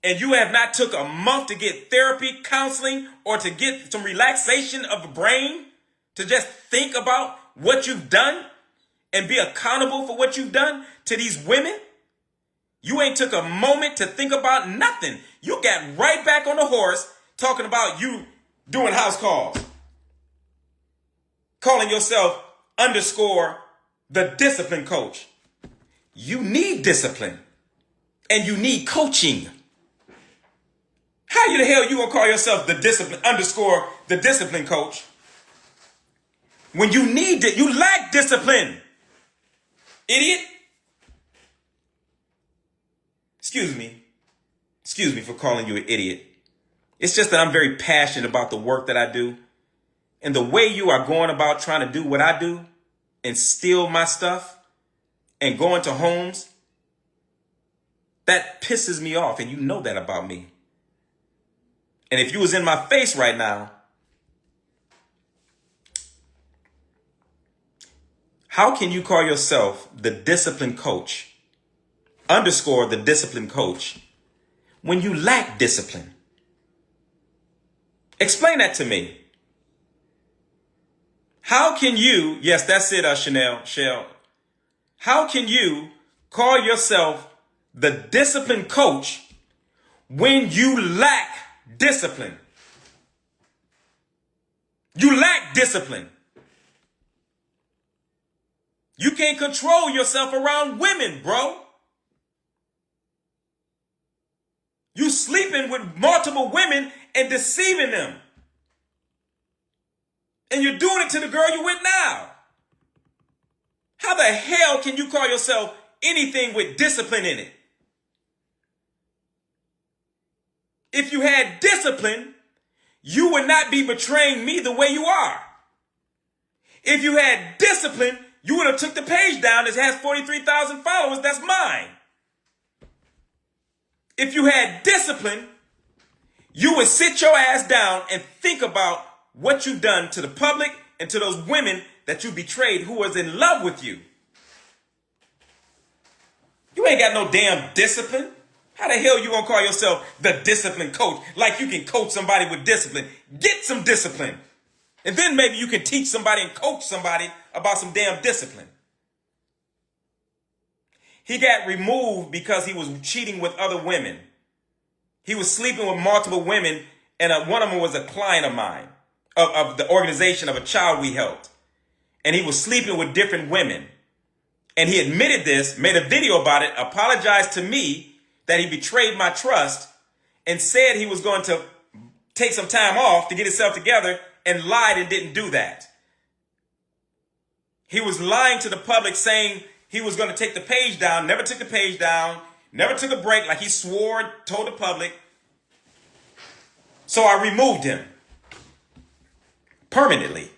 and you have not took a month to get therapy, counseling, or to get some relaxation of the brain to just think about what you've done and be accountable for what you've done to these women? You ain't took a moment to think about nothing. You got right back on the horse talking about you doing house calls. Calling yourself _ the discipline coach. You need discipline. And you need coaching. How the hell you gonna call yourself the discipline _ the discipline coach when you need it? You lack discipline. Idiot. Excuse me for calling you an idiot. It's just that I'm very passionate about the work that I do. And the way you are going about trying to do what I do and steal my stuff and go into homes, that pisses me off. And you know that about me. And if you was in my face right now, how can you call yourself the discipline coach _ the discipline coach when you lack discipline? Explain that to me. How can you, yes, that's it, Shell. How can you call yourself the discipline coach when you lack discipline? You lack discipline. You can't control yourself around women, bro. You sleeping with multiple women and deceiving them. And you're doing it to the girl you're with now. How the hell can you call yourself anything with discipline in it? If you had discipline, you would not be betraying me the way you are. If you had discipline, you would have took the page down that has 43,000 followers. That's mine. If you had discipline, you would sit your ass down and think about what you've done to the public and to those women that you betrayed who was in love with you. You ain't got no damn discipline. How the hell you gonna call yourself the discipline coach? Like you can coach somebody with discipline. Get some discipline. And then maybe you can teach somebody and coach somebody about some damn discipline. He got removed because he was cheating with other women. He was sleeping with multiple women, and one of them was a client of mine, of the organization of a child we helped. And he was sleeping with different women. And he admitted this, made a video about it, apologized to me that he betrayed my trust, and said he was going to take some time off to get himself together, and lied and didn't do that. He was lying to the public, saying he was going to take the page down, never took the page down, never took a break like he swore, told the public. So I removed him permanently.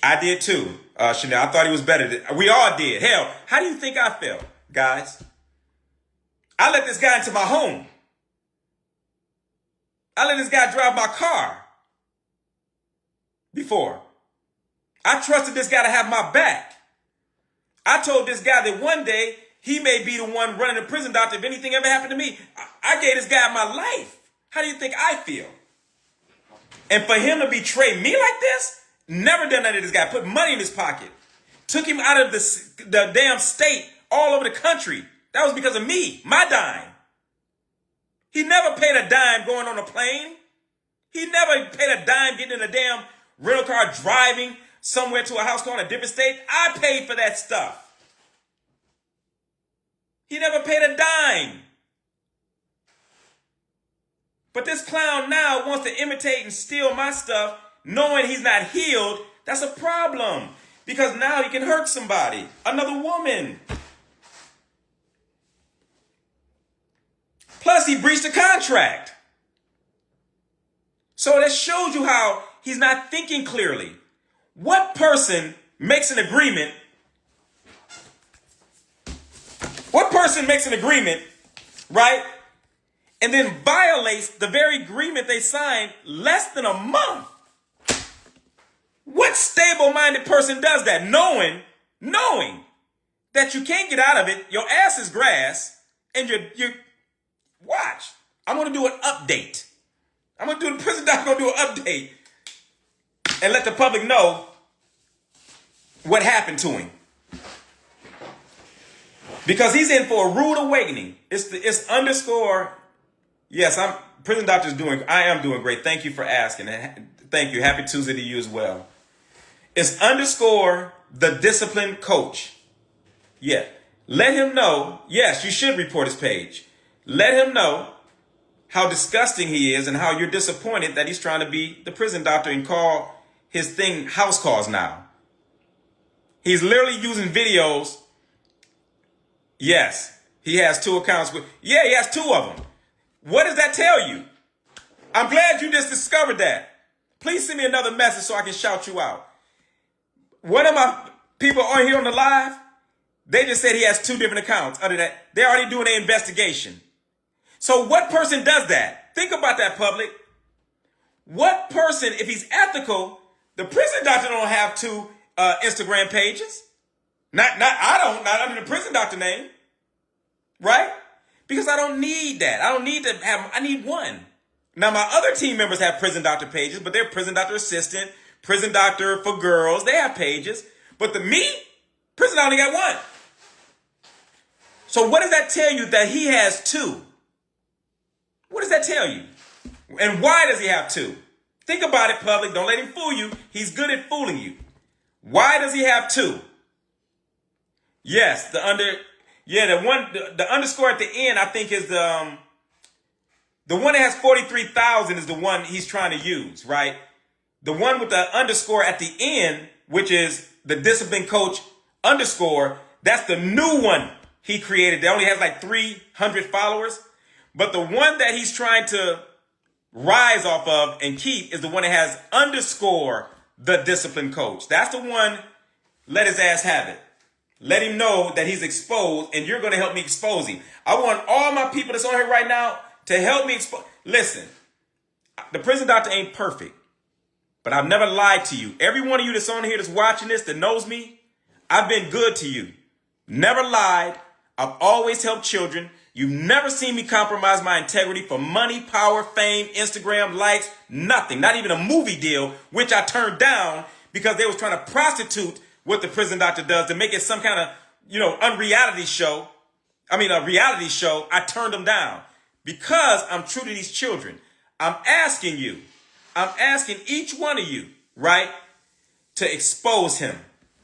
I did too, Chanel. I thought he was better. We all did. Hell, how do you think I felt, guys? I let this guy into my home. I let this guy drive my car before. I trusted this guy to have my back. I told this guy that one day he may be the one running the prison doctor if anything ever happened to me. I gave this guy my life. How do you think I feel? And for him to betray me like this, never done that to this guy. Put money in his pocket. Took him out of the damn state all over the country. That was because of me, my dime. He never paid a dime going on a plane. He never paid a dime getting in a damn rental car driving somewhere to a house call in a different state. I paid for that stuff. He never paid a dime. But this clown now wants to imitate and steal my stuff, knowing he's not healed. That's a problem. Because now he can hurt somebody, another woman. Plus, he breached the contract. So that shows you how he's not thinking clearly. What person makes an agreement? What person makes an agreement, right? And then violates the very agreement they signed less than a month? What stable-minded person does that? Knowing that you can't get out of it, your ass is grass, and you're watch. I'm going to do an update. The prison doctor going to do an update and let the public know what happened to him. Because he's in for a rude awakening. It's underscore. Yes, prison doctor's I am doing great. Thank you for asking. Thank you. Happy Tuesday to you as well. It's underscore the discipline coach. Yeah. Let him know. Yes, you should report his page. Let him know how disgusting he is and how you're disappointed that he's trying to be the prison doctor and call his thing house calls now. He's literally using videos. Yes, he has 2 accounts. He has 2 of them. What does that tell you? I'm glad you just discovered that. Please send me another message so I can shout you out. One of my people on here on the live, they just said he has 2 different accounts. Under that, they're already doing an investigation. So what person does that? Think about that, public. What person, if he's ethical, the prison doctor don't have 2 Instagram pages. Not under the prison doctor name. Right? Because I don't need that. I need 1. Now, my other team members have prison doctor pages, but they're prison doctor assistant, prison doctor for girls. They have pages. But me, prison doctor only got 1. So what does that tell you that he has 2? What does that tell you? And why does he have 2? Think about it, public. Don't let him fool you. He's good at fooling you. Why does he have 2? Yes, the underscore at the end, I think is the one that has 43,000 is the one he's trying to use, right? The one with the underscore at the end, which is the discipline coach underscore, that's the new one he created. That only has like 300 followers. But the one that he's trying to rise off of and keep is the one that has underscore the discipline coach. That's the one. Let his ass have it. Let him know that he's exposed, and you're going to help me expose him. I want all my people that's on here right now to help me expose. Listen, the prison doctor ain't perfect, but I've never lied to you. Every one of you that's on here that's watching this, that knows me, I've been good to you. Never lied. I've always helped children. You've never seen me compromise my integrity for money, power, fame, Instagram, likes, nothing. Not even a movie deal, which I turned down because they was trying to prostitute what the prison doctor does to make it some kind of, unreality show. A reality show. I turned them down because I'm true to these children. I'm asking each one of you, right, to expose him.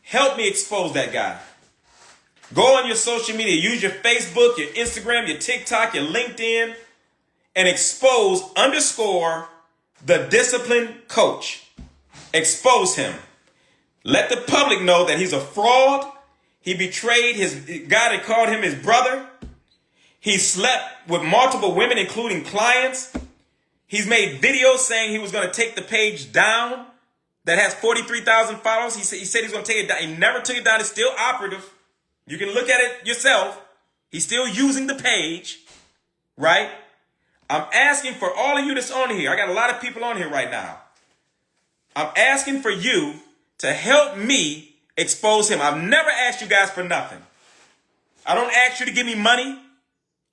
Help me expose that guy. Go on your social media, use your Facebook, your Instagram, your TikTok, your LinkedIn, and expose underscore the discipline coach. Expose him. Let the public know that he's a fraud. He betrayed his guy that called him his brother. He slept with multiple women, including clients. He's made videos saying he was going to take the page down that has 43,000 followers. He said he's going to take it down. He never took it down. It's still operative. You can look at it yourself. He's still using the page, right? I'm asking for all of you that's on here. I got a lot of people on here right now. I'm asking for you to help me expose him. I've never asked you guys for nothing. I don't ask you to give me money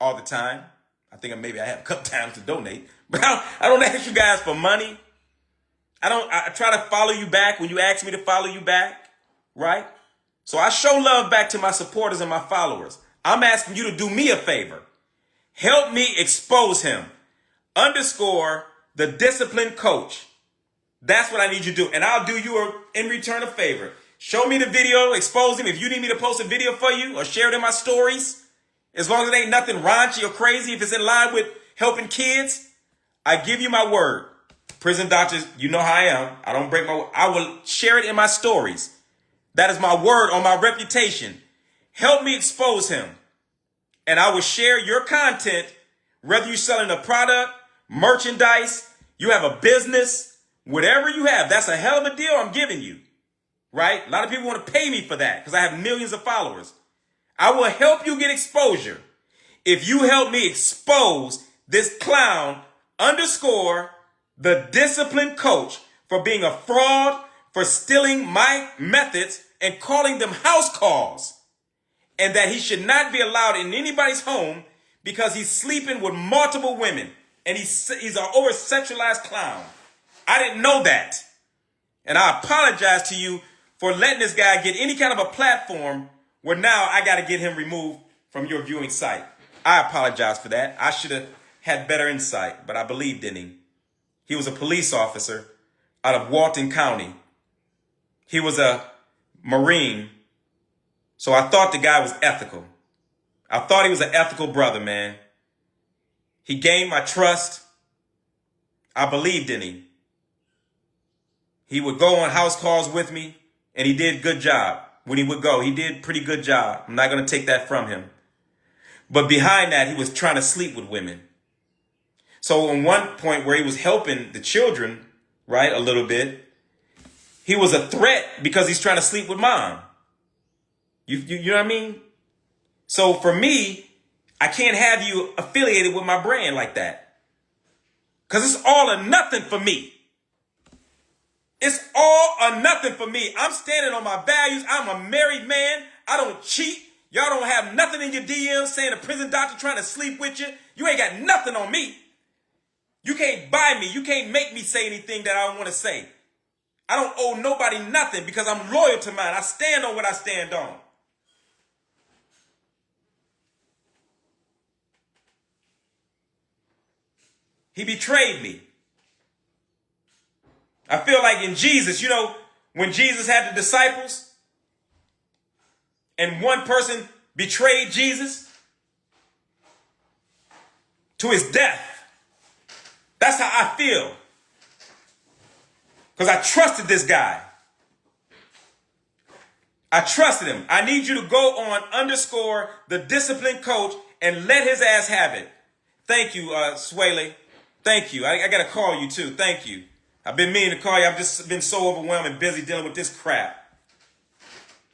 all the time. I think maybe I have a couple times to donate, but I don't ask you guys for money. I try to follow you back when you ask me to follow you back, right? So I show love back to my supporters and my followers. I'm asking you to do me a favor. Help me expose him. _ the discipline coach. That's what I need you to do. And I'll do you in return a favor. Show me the video, expose him. If you need me to post a video for you or share it in my stories, as long as it ain't nothing raunchy or crazy, if it's in line with helping kids, I give you my word. Prison doctors, you know how I am. I don't break my word. I will share it in my stories. That is my word on my reputation. Help me expose him. And I will share your content, whether you're selling a product, merchandise, you have a business, whatever you have. That's a hell of a deal I'm giving you, right? A lot of people want to pay me for that because I have millions of followers. I will help you get exposure if you help me expose this clown _ the discipline coach for being a fraud, for stealing my methods and calling them house calls, and that he should not be allowed in anybody's home because he's sleeping with multiple women and he's an over-sexualized clown. I didn't know that. And I apologize to you for letting this guy get any kind of a platform where now I got to get him removed from your viewing site. I apologize for that. I should have had better insight, but I believed in him. He was a police officer out of Walton County. He was a Marine. So I thought the guy was ethical. I thought he was an ethical brother, man. He gained my trust. I believed in him. He would go on house calls with me, and he did a good job. When he would go, he did a pretty good job. I'm not going to take that from him. But behind that, he was trying to sleep with women. So on one point where he was helping the children, right, a little bit, he was a threat because he's trying to sleep with mom. You know what I mean? So for me, I can't have you affiliated with my brand like that. Because it's all or nothing for me. It's all or nothing for me. I'm standing on my values. I'm a married man. I don't cheat. Y'all don't have nothing in your DMs saying a prison doctor trying to sleep with you. You ain't got nothing on me. You can't buy me. You can't make me say anything that I don't want to say. I don't owe nobody nothing because I'm loyal to mine. I stand on what I stand on. He betrayed me. I feel like in Jesus, you know, when Jesus had the disciples and one person betrayed Jesus to his death. That's how I feel. Because I trusted this guy. I trusted him. I need you to go on _ the discipline coach and let his ass have it. Thank you, Swaley. Thank you. I got to call you too. Thank you. I've been meaning to call you. I've just been so overwhelmed and busy dealing with this crap.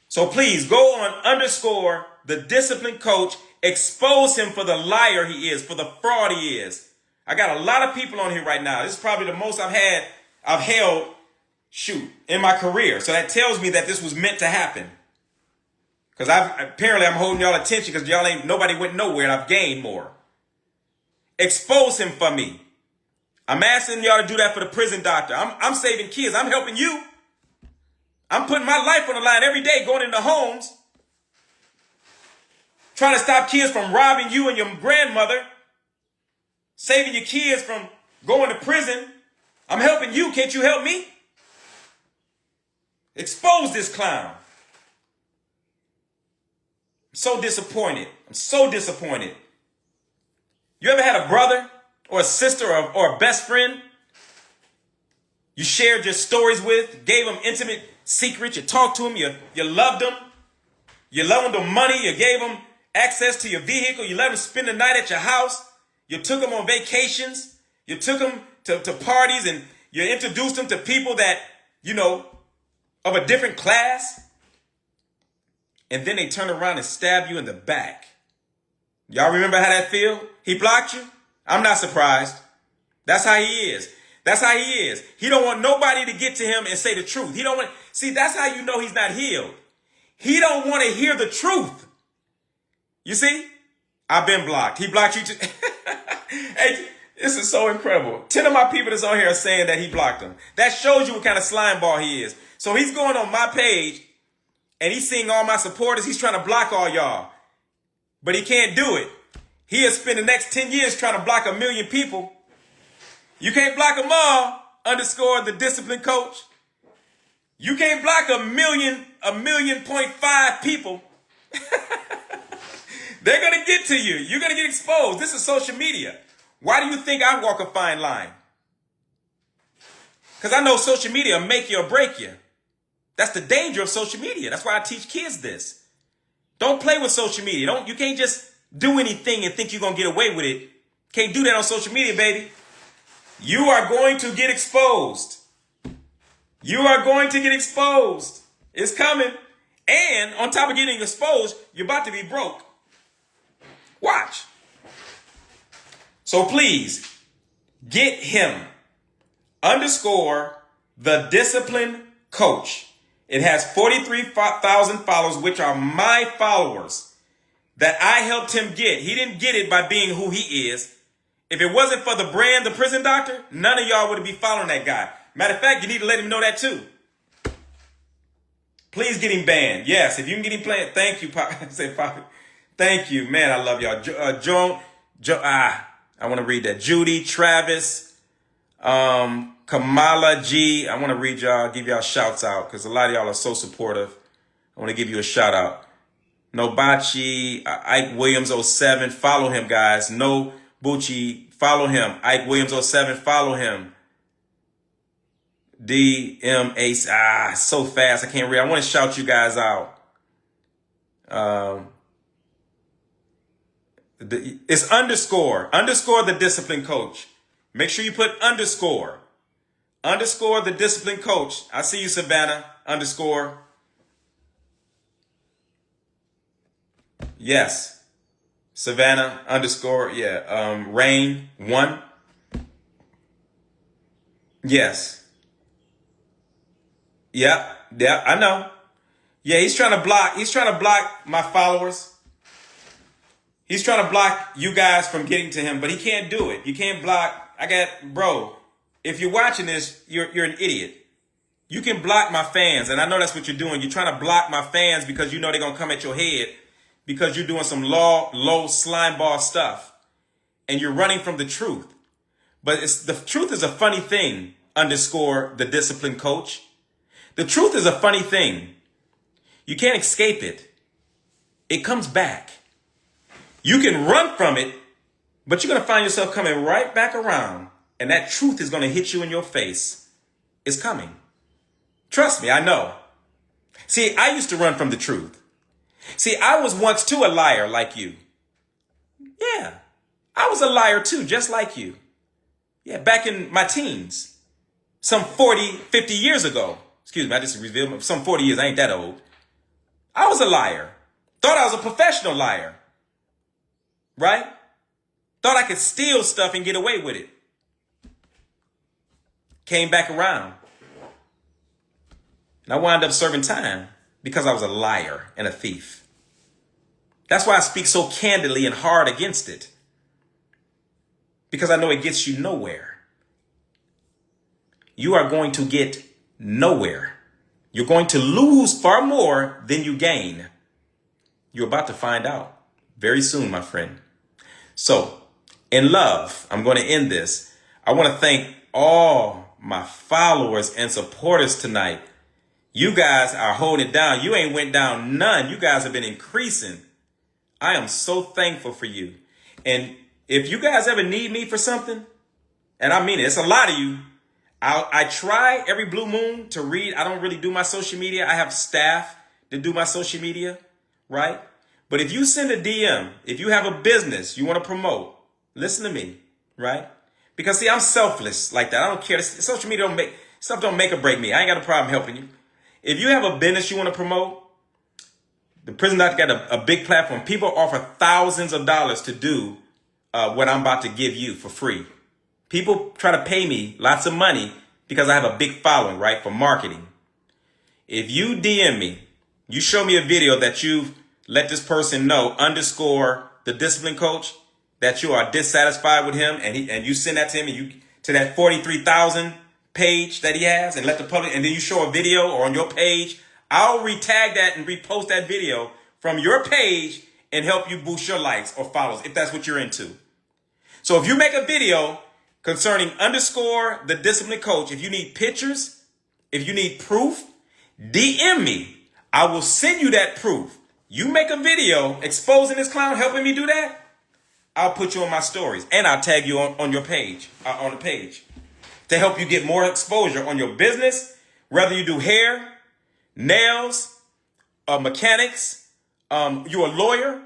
So please go on _ the discipline coach. Expose him for the liar he is, for the fraud he is. I got a lot of people on here right now. This is probably the most I've held, in my career. So that tells me that this was meant to happen. Because apparently I'm holding y'all attention because nobody went nowhere and I've gained more. Expose him for me. I'm asking y'all to do that for the prison doctor. I'm saving kids. I'm helping you. I'm putting my life on the line every day, going into homes, trying to stop kids from robbing you and your grandmother, saving your kids from going to prison. I'm helping you. Can't you help me? Expose this clown. I'm so disappointed. I'm so disappointed. You ever had a brother or a sister or a best friend you shared your stories with, gave them intimate secrets, you talked to them, you loved them, you loaned them money, you gave them access to your vehicle, you let them spend the night at your house, you took them on vacations, you took them to parties, and you introduced them to people that, you know, of a different class, and then they turn around and stab you in the back. Y'all remember how that feel? He blocked you? I'm not surprised. That's how he is. That's how he is. He don't want nobody to get to him and say the truth. He don't want. See, that's how you know he's not healed. He don't want to hear the truth. You see? I've been blocked. He blocked you too. Hey, this is so incredible. 10 of my people that's on here are saying that he blocked them. That shows you what kind of slime ball he is. So he's going on my page and he's seeing all my supporters. He's trying to block all y'all. But he can't do it. He'll spend the next 10 years trying to block 1 million people. You can't block them all, _ the discipline coach. You can't block 1.5 people. They're going to get to you. You're going to get exposed. This is social media. Why do you think I walk a fine line? Because I know social media will make you or break you. That's the danger of social media. That's why I teach kids this. Don't play with social media. You can't just do anything and think you're going to get away with it. Can't do that on social media, baby. You are going to get exposed. You are going to get exposed. It's coming. And on top of getting exposed, you're about to be broke. Watch. So please, get him _ the discipline coach. It has 43,000 followers, which are my followers that I helped him get. He didn't get it by being who he is. If it wasn't for the brand, the prison doctor, none of y'all would be following that guy. Matter of fact, you need to let him know that too. Please get him banned. Yes, if you can get him banned. Thank you, Pop. Say Pop. Thank you, man. I love y'all. I want to read that. Judy, Travis, Kamala G. I want to read y'all, give y'all shouts out because a lot of y'all are so supportive. I want to give you a shout out. Nobachi, Ike Williams 07. Follow him, guys. No Bucci, follow him. Ike Williams 07. Follow him. DM Ace. So fast. I can't read. I want to shout you guys out. It's _ the discipline coach. Make sure you put _ the discipline coach. I see you, Savannah. _ Yes. Savannah _ yeah. Rain 1. Yes. Yeah, I know. Yeah, he's trying to block my followers. He's trying to block you guys from getting to him, but he can't do it. You can't block. Bro, if you're watching this, you're an idiot. You can block my fans, and I know that's what you're doing. You're trying to block my fans because you know they're going to come at your head because you're doing some low slime ball stuff, and you're running from the truth. But the truth is a funny thing, _ the discipline coach. The truth is a funny thing. You can't escape it. It comes back. You can run from it, but you're going to find yourself coming right back around, and that truth is going to hit you in your face. It's coming. Trust me, I know. See, I used to run from the truth. See, I was once too a liar like you. Yeah, I was a liar too, just like you. Yeah, back in my teens, some 40, 50 years ago. Excuse me, I just revealed some 40 years. I ain't that old. I was a liar. Thought I was a professional liar. Right? Thought I could steal stuff and get away with it. Came back around. And I wound up serving time because I was a liar and a thief. That's why I speak so candidly and hard against it. Because I know it gets you nowhere. You are going to get nowhere. You're going to lose far more than you gain. You're about to find out very soon, my friend. So, in love, I'm going to end this. I want to thank all my followers and supporters tonight. You guys are holding it down. You ain't went down none. You guys have been increasing. I am so thankful for you. And if you guys ever need me for something, and I mean it, it's a lot of you. I try every blue moon to read. I don't really do my social media. I have staff that do my social media, right? But if you send a DM, if you have a business you want to promote, listen to me, right? Because see, I'm selfless like that. I don't care. Social media don't make or break me. I ain't got a problem helping you. If you have a business you want to promote, the Prison Doctor got a big platform. People offer thousands of dollars to do what I'm about to give you for free. People try to pay me lots of money because I have a big following, right, for marketing. If you DM me you show me a video that you've let this person know, underscore the discipline coach, that you are dissatisfied with him, and you send that to him, and you to that 43,000 page that he has, and let the public, and then you show a video or on your page, I'll retag that and repost that video from your page and help you boost your likes or follows if that's what you're into. So if you make a video concerning underscore the discipline coach, if you need pictures, if you need proof, DM me. I will send you that proof. You make a video exposing this clown, helping me do that, I'll put you on my stories, and I'll tag you on your page, on the page, to help you get more exposure on your business, whether you do hair, nails, mechanics, you're a lawyer,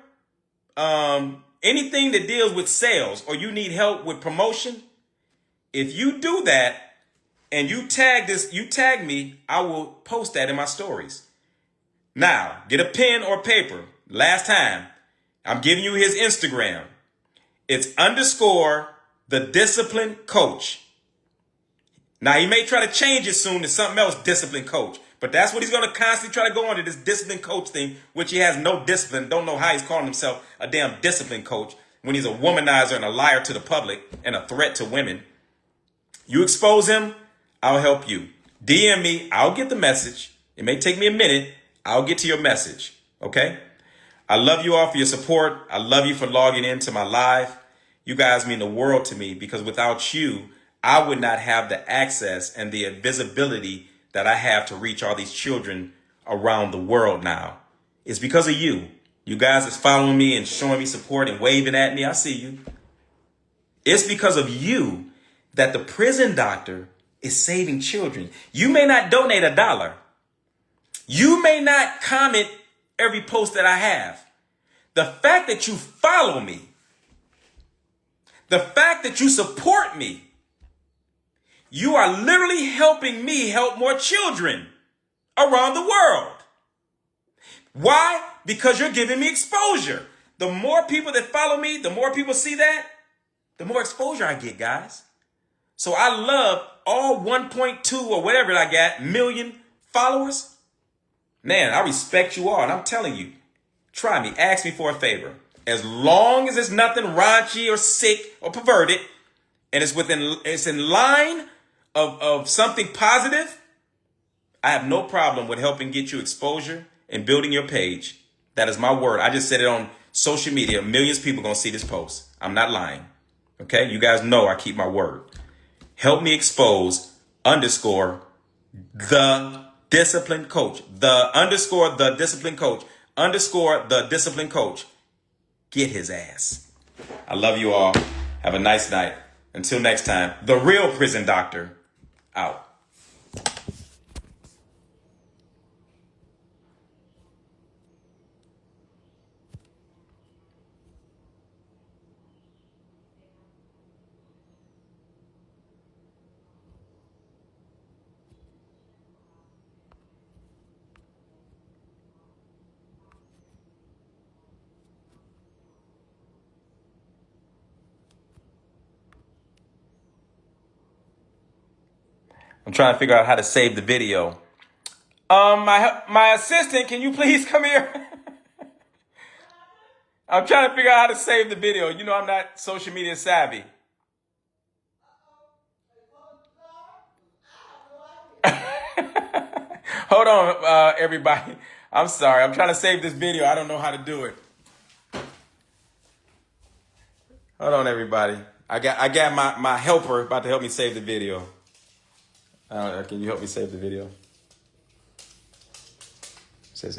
anything that deals with sales, or you need help with promotion. If you do that and you tag me, I will post that in my stories. Now, get a pen or paper. Last time, I'm giving you his Instagram. It's underscore the discipline coach. Now, he may try to change it soon to something else, discipline coach. But that's what he's going to constantly try to go on to, this discipline coach thing, which he has no discipline. Don't know how he's calling himself a damn discipline coach when he's a womanizer and a liar to the public and a threat to women. You expose him, I'll help you. DM me, I'll get the message. It may take me a minute. I'll get to your message, okay? I love you all for your support. I love you for logging into my live. You guys mean the world to me, because without you, I would not have the access and the visibility that I have to reach all these children around the world now. It's because of you. You guys is following me and showing me support and waving at me. I see you. It's because of you that the prison doctor is saving children. You may not donate $1. You may not comment every post that I have. The fact that you follow me, the fact that you support me, you are literally helping me help more children around the world. Why? Because you're giving me exposure. The more people that follow me, the more people see that, the more exposure I get, guys. So I love all 1.2 or whatever I got million followers. Man, I respect you all, and I'm telling you, try me, ask me for a favor. As long as it's nothing raunchy or sick or perverted, and it's in line of something positive, I have no problem with helping get you exposure and building your page. That is my word. I just said it on social media. Millions of people going to see this post. I'm not lying. Okay? You guys know I keep my word. Help me expose underscore the discipline coach. The underscore the discipline coach. Underscore the discipline coach. Get his ass. I love you all. Have a nice night. Until next time, the real prison doctor out. I'm trying to figure out how to save the video. My assistant, can you please come here? I'm trying to figure out how to save the video. You know I'm not social media savvy. Hold on, everybody. I'm sorry. I'm trying to save this video. I don't know how to do it. Hold on, everybody. I got my helper about to help me save the video. Can you help me save the video? It says